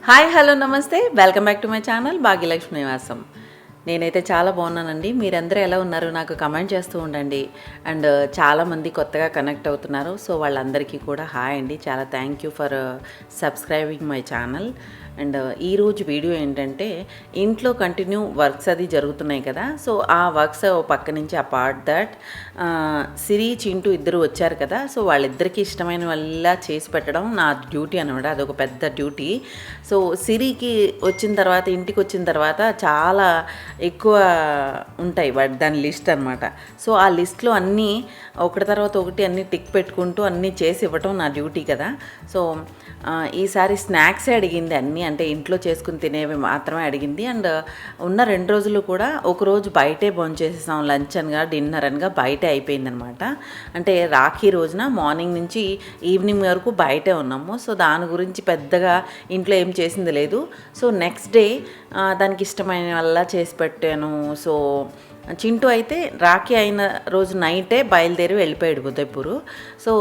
Hi hello నమస్తే welcome back to my channel Bhagyalakshmi నివాసం. నేనైతే చాలా బాగున్నానండి. మీరందరూ ఎలా ఉన్నారు నాకు కమెంట్ చేస్తూ ఉండండి. అండ్ చాలామంది కొత్తగా కనెక్ట్ అవుతున్నారు. సో వాళ్ళందరికీ కూడా హాయ్ అండి. చాలా thank you for subscribing my channel. And ఈరోజు వీడియో ఏంటంటే ఇంట్లో కంటిన్యూ వర్క్స్ అది జరుగుతున్నాయి కదా. సో ఆ వర్క్స్ పక్క నుంచి అపార్ట్ దట్ సిరి చింటూ ఇద్దరు వచ్చారు కదా. సో వాళ్ళిద్దరికీ ఇష్టమైన వల్ల చేసి పెట్టడం నా డ్యూటీ అనమాట. అదొక పెద్ద డ్యూటీ. సో సిరికి వచ్చిన తర్వాత ఇంటికి వచ్చిన తర్వాత చాలా ఎక్కువ ఉంటాయి దాని లిస్ట్ అనమాట. సో ఆ లిస్ట్లో అన్నీ ఒకటి తర్వాత ఒకటి అన్నీ టిక్ పెట్టుకుంటూ అన్నీ చేసి ఇవ్వటం నా డ్యూటీ కదా. సో ఈసారి స్నాక్సే అడిగింది అన్నీ, అంటే ఇంట్లో చేసుకుని తినేవి మాత్రమే అడిగింది. అండ్ ఉన్న 2 రోజులు కూడా ఒకరోజు బయటే భోంచేసేసాం. లంచ్ అనగా డిన్నర్ అనగా బయటే అయిపోయిందనమాట. అంటే రాఖీ రోజున మార్నింగ్ నుంచి ఈవినింగ్ వరకు బయటే ఉన్నాము. సో దాని గురించి పెద్దగా ఇంట్లో ఏం చేసింది లేదు. సో నెక్స్ట్ డే దానికి ఇష్టమైన వల్ల చేసి పెట్టాను. సో చింటూ అయితే రాఖీ అయిన రోజు నైటే బయలుదేరి వెళ్ళిపోయాడు ఉదయపూరు. సో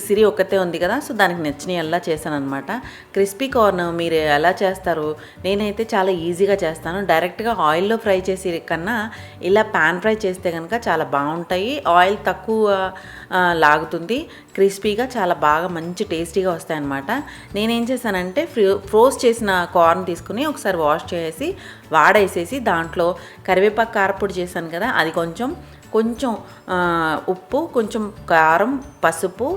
సిరి ఒక్కతే ఉంది కదా. సో దానికి నచ్చిన ఎలా చేశాను అనమాట. క్రిస్పీ కార్న్ మీరు ఎలా చేస్తారు? నేనైతే చాలా ఈజీగా చేస్తాను. డైరెక్ట్గా ఆయిల్లో ఫ్రై చేసి కన్నా ఇలా ప్యాన్ ఫ్రై చేస్తే కనుక చాలా బాగుంటాయి. ఆయిల్ తక్కువ లాగుతుంది, క్రిస్పీగా చాలా బాగా మంచి టేస్టీగా వస్తాయన్నమాట. నేనేం చేశానంటే ఫ్రోజ్ చేసిన కార్న్ తీసుకుని ఒకసారి వాష్ చేసి వాడేసేసి దాంట్లో కరివేపాకు కారపొడి చేశాను కదా, అది కొంచెం ఉప్పు, కొంచెం కారం, పసుపు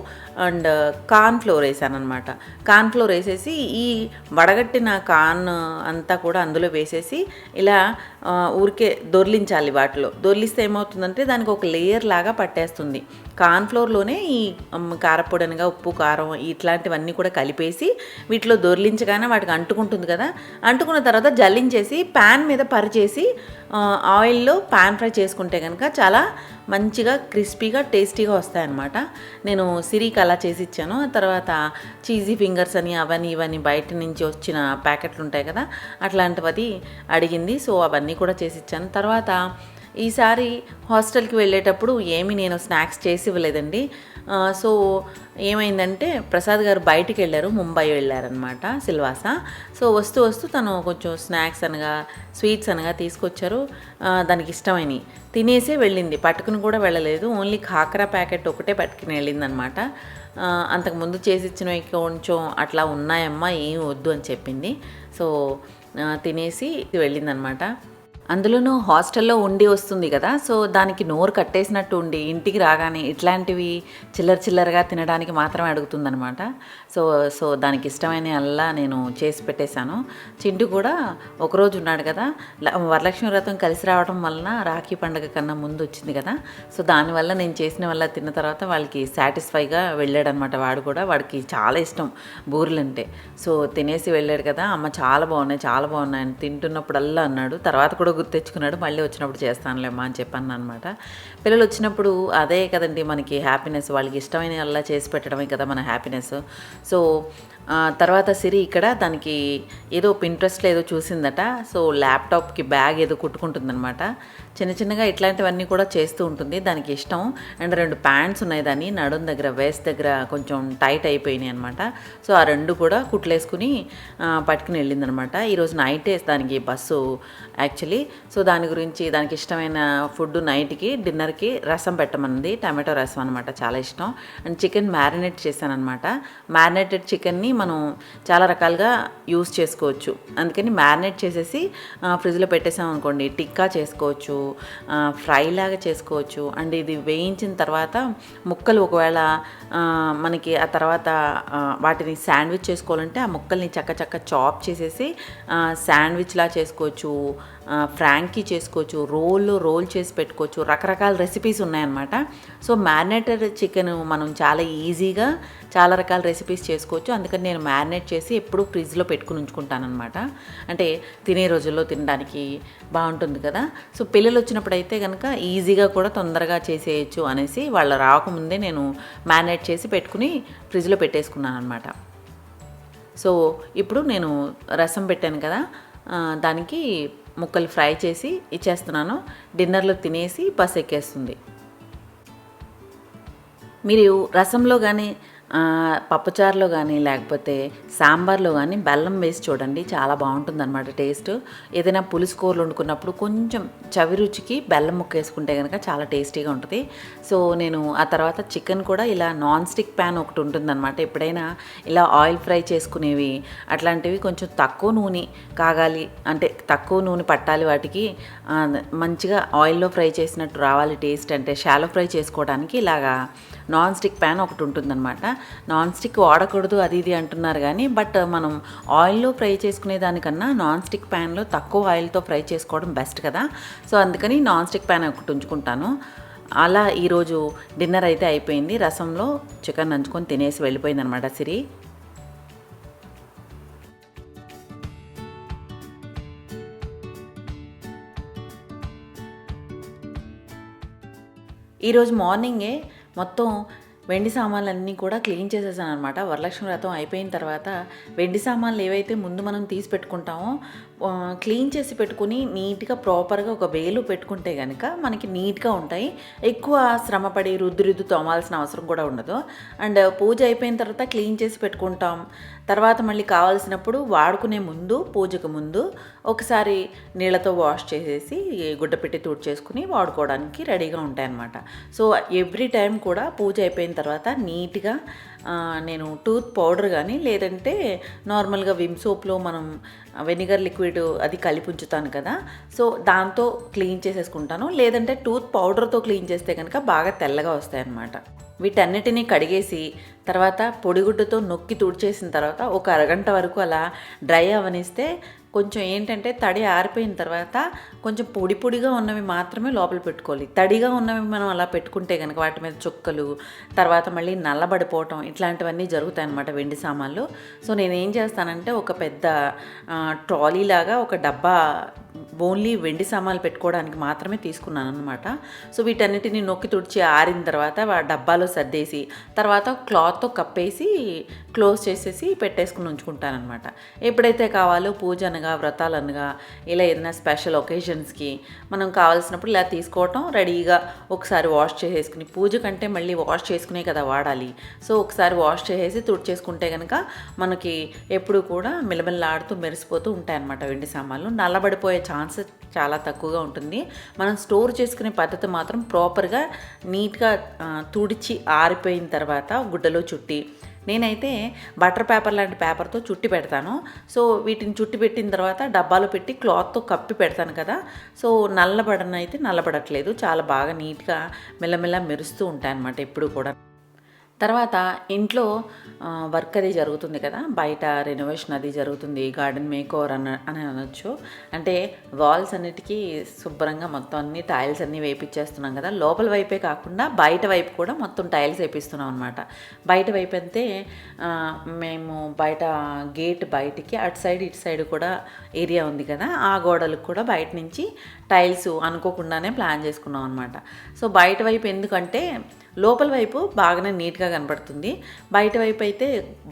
అండ్ కార్న్ ఫ్లోర్ వేసాను అనమాట. కార్న్ ఫ్లోర్ వేసేసి ఈ వడగట్టిన కార్న్ అంతా కూడా అందులో వేసేసి ఇలా ఊరికే దొర్లించాలి. వాటిలో దొర్లిస్తే ఏమవుతుందంటే దానికి ఒక లేయర్ లాగా పట్టేస్తుంది. కార్న్ ఫ్లోర్లోనే ఈ కారపొడి అనగా ఉప్పు, కారం ఇట్లాంటివన్నీ కూడా కలిపేసి వీటిలో దొర్లించగానే వాటికి అంటుకుంటుంది కదా. అంటుకున్న తర్వాత జల్లించేసి ప్యాన్ మీద పరిచేసి ఆయిల్లో ప్యాన్ ఫ్రై చేసుకుంటే కనుక చాలా మంచిగా క్రిస్పీగా టేస్టీగా వస్తాయన్నమాట. నేను సిరికి అలా చేసి ఇచ్చాను. తర్వాత చీజీ ఫింగర్స్ అని అవన్నీ ఇవన్నీ బయట నుంచి వచ్చిన ప్యాకెట్లు ఉంటాయి కదా, అట్లాంటివి అడిగింది. సో అవన్నీ కూడా చేసి ఇచ్చాను. తర్వాత ఈసారి హాస్టల్కి వెళ్ళేటప్పుడు ఏమీ నేను స్నాక్స్ చేసి ఇవ్వలేదండి. సో ఏమైందంటే ప్రసాద్ గారు బయటికి వెళ్ళారు, ముంబై వెళ్ళారనమాట, సిల్వాసా. సో వస్తూ తను కొంచెం స్నాక్స్ అనగా స్వీట్స్ అనగా తీసుకొచ్చారు. దానికి ఇష్టమైనవి తినేసే వెళ్ళింది, పట్టుకుని కూడా వెళ్ళలేదు. ఓన్లీ ఖాకరా ప్యాకెట్ ఒకటే పట్టుకుని వెళ్ళిందనమాట. అంతకుముందు చేసి ఇచ్చినవి కొంచెం అట్లా ఉన్నాయమ్మా, ఏం వద్దు అని చెప్పింది. సో తినేసి వెళ్ళిందనమాట. అందులోనూ హాస్టల్లో ఉండి వస్తుంది కదా. సో దానికి నోరు కట్టేసినట్టు ఉండి ఇంటికి రాగానే ఇట్లాంటివి చిల్లరగా తినడానికి మాత్రమే అడుగుతుందనమాట. సో దానికి ఇష్టమైన అల్లా నేను చేసి పెట్టేశాను. చింటూ కూడా ఒకరోజు ఉన్నాడు కదా, వరలక్ష్మి వ్రతం కలిసి రావడం వలన రాఖీ పండుగ కన్నా ముందు వచ్చింది కదా. సో దానివల్ల నేను చేసిన వల్ల తిన్న తర్వాత వాళ్ళకి సాటిస్ఫైగా వెళ్ళాడనమాట. వాడికి చాలా ఇష్టం బూరెలంటే. సో తినేసి వెళ్ళాడు కదా, అమ్మ చాలా బాగున్నాయి అని తింటున్నప్పుడల్లా అన్నాడు. తర్వాత కూడా గుర్తెచ్చుకున్నాడు, మళ్ళీ వచ్చినప్పుడు చేస్తానులేమ్మా అని చెప్పాను అనమాట. పిల్లలు వచ్చినప్పుడు అదే కదండి మనకి హ్యాపీనెస్. వాళ్ళకి ఇష్టమైన అలా చేసి పెట్టడమే కదా మన హ్యాపీనెస్. సో తర్వాత సిరి ఇక్కడ దానికి ఏదో పింట్రెస్ట్లో ఏదో చూసిందట. సో ల్యాప్టాప్కి బ్యాగ్ ఏదో కుట్టుకుంటుందనమాట. చిన్నగా ఇట్లాంటివన్నీ కూడా చేస్తూ ఉంటుంది, దానికి ఇష్టం. అండ్ 2 ప్యాంట్స్ ఉన్నాయి దాన్ని నడుం దగ్గర, వేస్ట్ దగ్గర కొంచెం టైట్ అయిపోయినాయి అనమాట. సో ఆ 2 కూడా కుట్లేసుకుని పట్టుకుని వెళ్ళిందనమాట. ఈరోజు నైటే దానికి బస్సు యాక్చువల్లీ. సో దాని గురించి దానికి ఇష్టమైన ఫుడ్ నైట్కి డిన్నర్కి రసం పెట్టమన్నది, టమాటో రసం అనమాట, చాలా ఇష్టం. అండ్ చికెన్ మ్యారినేట్ చేశానమాట. మ్యారినేటెడ్ చికెన్ని మనం చాలా రకాలుగా యూస్ చేసుకోవచ్చు. అందుకని మ్యారినేట్ చేసేసి ఫ్రిడ్జ్లో పెట్టేసాం అనుకోండి, టిక్కా చేసుకోవచ్చు, ఫ్రై లాగా చేసుకోవచ్చు. అండ్ ఇది వేయించిన తర్వాత ముక్కలు ఒకవేళ మనకి ఆ తర్వాత వాటిని శాండ్విచ్ చేసుకోవాలంటే ఆ ముక్కల్ని చక్క చాప్ చేసేసి శాండ్విచ్లా చేసుకోవచ్చు, ఫ్రాంకీ చేసుకోవచ్చు, రోల్ చేసి పెట్టుకోవచ్చు. రకరకాల రెసిపీస్ ఉన్నాయన్నమాట. సో మ్యారినేటెడ్ చికెన్ మనం చాలా ఈజీగా చాలా రకాల రెసిపీస్ చేసుకోవచ్చు. అందుకని నేను మ్యారినేట్ చేసి ఎప్పుడూ ఫ్రిడ్జ్లో పెట్టుకుని ఉంచుకుంటాను అనమాట. అంటే తినే రోజుల్లో తినడానికి బాగుంటుంది కదా. సో పిల్లలు వచ్చినప్పుడు అయితే కనుక ఈజీగా కూడా తొందరగా చేసేయచ్చు అనేసి వాళ్ళు రాకముందే నేను మ్యారినేట్ చేసి పెట్టుకుని ఫ్రిడ్జ్లో పెట్టేసుకున్నాను అనమాట. సో ఇప్పుడు నేను రసం పెట్టాను కదా, దానికి ముక్కలు ఫ్రై చేసి ఇచ్చేస్తున్నాను. డిన్నర్లో తినేసి బస్ ఎక్కేస్తుంది. మీరు రసంలో కానీ పప్పుచారులో కానీ లేకపోతే సాంబార్లో కానీ బెల్లం వేసి చూడండి, చాలా బాగుంటుందన్నమాట టేస్ట్. ఏదైనా పులుసు కూరలు వండుకున్నప్పుడు కొంచెం చవి రుచికి బెల్లం ముక్క వేసుకుంటే కనుక చాలా టేస్టీగా ఉంటుంది. సో నేను ఆ తర్వాత చికెన్ కూడా ఇలా నాన్ స్టిక్ ప్యాన్ ఒకటి ఉంటుందన్నమాట. ఎప్పుడైనా ఇలా ఆయిల్ ఫ్రై చేసుకునేవి అట్లాంటివి కొంచెం తక్కువ నూనె కాగాలి అంటే తక్కువ నూనె పట్టాలి వాటికి, మంచిగా ఆయిల్లో ఫ్రై చేసినట్టు రావాలి టేస్ట్, అంటే షాలో ఫ్రై చేసుకోవడానికి ఇలాగా నాన్ స్టిక్ ప్యాన్ ఒకటి ఉంటుందన్నమాట. నాన్ స్టిక్ వాడకూడదు అది ఇది అంటున్నారు కానీ, బట్ మనం ఆయిల్లో ఫ్రై చేసుకునే దానికన్నా నాన్ స్టిక్ ప్యాన్లో తక్కువ ఆయిల్తో ఫ్రై చేసుకోవడం బెస్ట్ కదా. సో అందుకని నాన్ స్టిక్ ప్యాన్ ఒకటి ఉంచుకుంటాను. అలా ఈరోజు డిన్నర్ అయితే అయిపోయింది. రసంలో చికెన్ నంచుకొని తినేసి వెళ్ళిపోయిందనమాట సిరి. ఈరోజు మార్నింగే మొత్తం వెండి సామాన్లన్నీ కూడా క్లీన్ చేసేసాను అనమాట. వరలక్ష్మి వ్రతం అయిపోయిన తర్వాత వెండి సామాన్లు ఏవైతే ముందు మనం తీసి పెట్టుకుంటామో క్లీన్ చేసి పెట్టుకుని నీట్గా ప్రాపర్గా ఒక వేలు పెట్టుకుంటే కనుక మనకి నీట్గా ఉంటాయి. ఎక్కువ శ్రమపడి రుద్దు తోమాల్సిన అవసరం కూడా ఉండదు. అండ్ పూజ అయిపోయిన తర్వాత క్లీన్ చేసి పెట్టుకుంటాం. తర్వాత మళ్ళీ కావాల్సినప్పుడు వాడుకునే ముందు, పూజకు ముందు ఒకసారి నీళ్ళతో వాష్ చేసేసి గుడ్డ పెట్టి తుడిచేసుకుని వాడుకోవడానికి రెడీగా ఉంటాయన్నమాట. సో ఎవ్రీ టైం కూడా పూజ అయిపోయిన తర్వాత నీట్గా నేను టూత్ పౌడర్ కానీ లేదంటే నార్మల్గా విమ్ సోప్లో మనం వెనిగర్ లిక్విడ్ అది కలిపి ఉంచుతాను కదా, సో దాంతో క్లీన్ చేసేసుకుంటాను. లేదంటే టూత్ పౌడర్తో క్లీన్ చేస్తే కనుక బాగా తెల్లగా వస్తాయన్నమాట. వీటన్నిటినీ కడిగేసి తర్వాత పొడిగుడ్డతో నొక్కి తుడిచేసిన తర్వాత ఒక అరగంట వరకు అలా డ్రై అవనిస్తే కొంచెం ఏంటంటే తడి ఆరిపోయిన తర్వాత కొంచెం పొడి పొడిగా ఉన్నవి మాత్రమే లోపల పెట్టుకోవాలి. తడిగా ఉన్నవి మనం అలా పెట్టుకుంటే కనుక వాటి మీద చుక్కలు, తర్వాత మళ్ళీ నల్లబడిపోవటం ఇట్లాంటివన్నీ జరుగుతాయి అన్నమాట వెండి సామాన్లు. సో నేనేం చేస్తానంటే ఒక పెద్ద ట్రాలీ లాగా ఒక డబ్బా ఓన్లీ వెండి సామాన్లు పెట్టుకోవడానికి మాత్రమే తీసుకున్నాను అనమాట. సో వీటన్నిటిని నొక్కి తుడిచి ఆరిన తర్వాత డబ్బాలో సర్దేసి తర్వాత క్లాత్తో కప్పేసి క్లోజ్ చేసేసి పెట్టేసుకుని ఉంచుకుంటానమాట. ఎప్పుడైతే కావాలో పూజ అనగా వ్రతాలు అనగా ఇలా ఏదైనా స్పెషల్ ఒకేషన్స్కి మనం కావాల్సినప్పుడు ఇలా తీసుకోవటం రెడీగా ఒకసారి వాష్ చేసేసుకుని, పూజ కంటే మళ్ళీ వాష్ చేసుకునే కదా వాడాలి. సో ఒకసారి వాష్ చేసేసి తుడిచేసుకుంటే కనుక మనకి ఎప్పుడు కూడా మిలమిల్లాడుతూ మెరిసిపోతూ ఉంటాయన్నమాట వెండి సామాన్లు. నల్లబడిపోయే ఛాన్స్ చాలా తక్కువగా ఉంటుంది. మనం స్టోర్ చేసుకునే పద్ధతి మాత్రం ప్రాపర్గా నీట్గా తుడిచి ఆరిపోయిన తర్వాత గుడ్డలో చుట్టి, నేనైతే బటర్ పేపర్ లాంటి పేపర్తో చుట్టి పెడతాను. సో వీటిని చుట్టి పెట్టిన తర్వాత డబ్బాలో పెట్టి క్లాత్తో కప్పి పెడతాను కదా, సో నల్లబడనైతే నల్లబడట్లేదు, చాలా బాగా నీట్గా మెల్లమెల్ల మెరుస్తూ ఉంటాయి అన్నమాట ఎప్పుడు కూడా. తర్వాత ఇంట్లో వర్క్ అది జరుగుతుంది కదా, బయట రెనోవేషన్ అది జరుగుతుంది, గార్డెన్ మేకోవర్ అని అనొచ్చు. అంటే వాల్స్ అన్నిటికీ శుభ్రంగా మొత్తం అన్ని టైల్స్ అన్నీ వేయించేస్తున్నాం కదా, లోపల వైపే కాకుండా బయట వైపు కూడా మొత్తం టైల్స్ వేపిస్తున్నాం అనమాట. బయట వైపు అయితే మేము బయట గేట్ బయటికి అటు సైడ్ ఇటు సైడ్ కూడా ఏరియా ఉంది కదా, ఆ గోడలకు కూడా బయట నుంచి టైల్స్ అనుకోకుండానే ప్లాన్ చేసుకున్నాం అనమాట. సో బయట వైపు ఎందుకంటే లోపల వైపు బాగానే నీట్గా కనపడుతుంది, బయట వైపు అయితే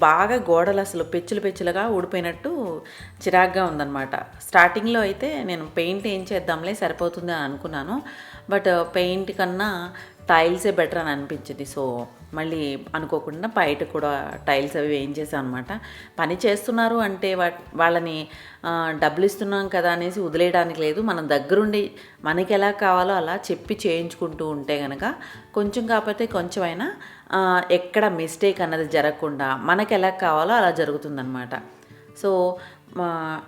బాగా గోడలు అసలు పెచ్చులుగా ఊడిపోయినట్టు చిరాగ్గా ఉందన్నమాట. స్టార్టింగ్లో అయితే నేను పెయింట్ ఏం చేద్దాంలే సరిపోతుంది అని అనుకున్నాను, బట్ పెయింట్ కన్నా టైల్సే బెటర్ అని అనిపించింది. సో మళ్ళీ అనుకోకుండా బయట కూడా టైల్స్ అవి వేయించేసాం అనమాట. పని చేస్తున్నారు అంటే వాళ్ళని డబ్బులు ఇస్తున్నాం కదా అనేసి వదిలేయడానికి లేదు. మనం దగ్గరుండి మనకి ఎలా కావాలో అలా చెప్పి చేయించుకుంటూ ఉంటే కనుక కొంచెం కాకపోతే కొంచెమైనా ఎక్కడ మిస్టేక్ అన్నది జరగకుండా మనకి ఎలా కావాలో అలా జరుగుతుందన్నమాట. సో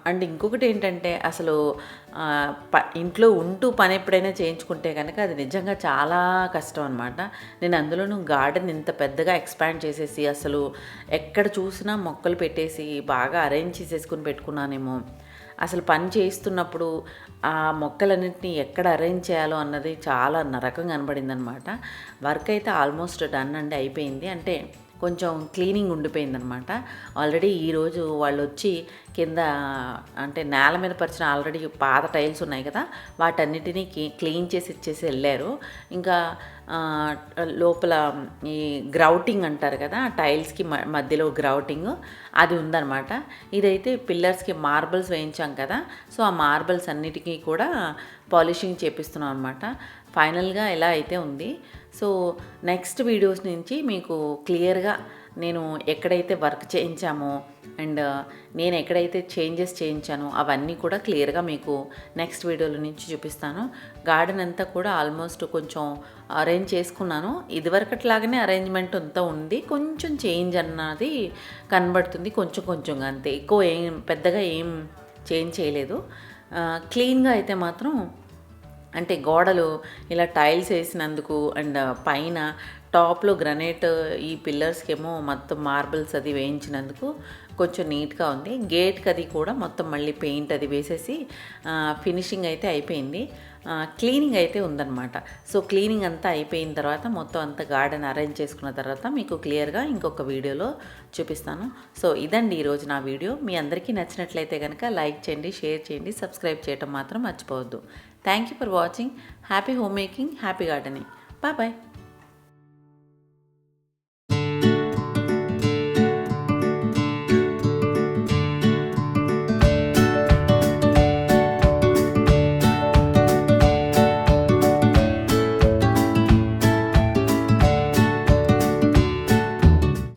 అండ్ ఇంకొకటి ఏంటంటే అసలు ఇంట్లో ఉంటూ పని ఎప్పుడైనా చేయించుకుంటే కనుక అది నిజంగా చాలా కష్టం అనమాట. నేను అందులోనూ గార్డెన్ ఇంత పెద్దగా ఎక్స్పాండ్ చేసేసి అసలు ఎక్కడ చూసినా మొక్కలు పెట్టేసి బాగా అరేంజ్ చేసేసుకుని పెట్టుకున్నానేమో. అసలు పని చేస్తున్నప్పుడు ఆ మొక్కలన్నింటినీ ఎక్కడ అరేంజ్ చేయాలో అన్నది చాలా నరకంగా కనబడింది అనమాట. వర్క్ అయితే ఆల్మోస్ట్ డన్ అండి, అయిపోయింది. అంటే కొంచెం క్లీనింగ్ ఉండిపోయిందనమాట. ఆల్రెడీ ఈరోజు వాళ్ళు వచ్చి కింద అంటే నేల మీద పరిచిన ఆల్రెడీ పాత టైల్స్ ఉన్నాయి కదా, వాటన్నిటినీ క్లీన్ చేసి ఇచ్చేసి వెళ్ళారు. ఇంకా లోపల ఈ గ్రౌటింగ్ అంటారు కదా, టైల్స్కి మధ్యలో గ్రౌటింగ్ అది ఉందన్నమాట. ఇదైతే పిల్లర్స్కి మార్బల్స్ వేయించాం కదా, సో ఆ మార్బల్స్ అన్నిటికీ కూడా పాలిషింగ్ చేపిస్తున్నాం అనమాట. ఫైనల్గా ఎలా అయితే ఉంది. సో నెక్స్ట్ వీడియోస్ నుంచి మీకు క్లియర్గా నేను ఎక్కడైతే వర్క్ చేయించామో అండ్ నేను ఎక్కడైతే చేంజెస్ చేయించానో అవన్నీ కూడా క్లియర్గా మీకు నెక్స్ట్ వీడియోలో నుంచి చూపిస్తాను. గార్డెన్ అంతా కూడా ఆల్మోస్ట్ కొంచెం అరేంజ్ చేసుకున్నాను. ఇదివరకట్లాగానే అరేంజ్మెంట్ అంతా ఉంది, కొంచెం చేంజ్ అన్నది కనబడుతుంది, కొంచెం కొంచెంగా అంతే, ఎక్కువ పెద్దగా ఏం చేంజ్ చేయలేదు. క్లీన్గా అయితే మాత్రం అంటే గోడలు ఇలా టైల్స్ వేసినందుకు అండ్ పైన టాప్లో గ్రనైట్, ఈ పిల్లర్స్కి ఏమో మొత్తం మార్బుల్స్ అది వేయించినందుకు కొంచెం నీట్గా ఉంది. గేట్కి అది కూడా మొత్తం మళ్ళీ పెయింట్ అది వేసేసి ఫినిషింగ్ అయితే అయిపోయింది. క్లీనింగ్ అయితే ఉందన్నమాట. సో క్లీనింగ్ అంతా అయిపోయిన తర్వాత మొత్తం అంతా గార్డెన్ అరేంజ్ చేసుకున్న తర్వాత మీకు క్లియర్గా ఇంకొక వీడియోలో చూపిస్తాను. సో ఇదండి ఈరోజు నా వీడియో. మీ అందరికీ నచ్చినట్లయితే కనుక లైక్ చేయండి, షేర్ చేయండి, సబ్స్క్రైబ్ చేయడం మాత్రం మర్చిపోవద్దు. Thank you for watching. Happy home making, happy gardening. Bye bye.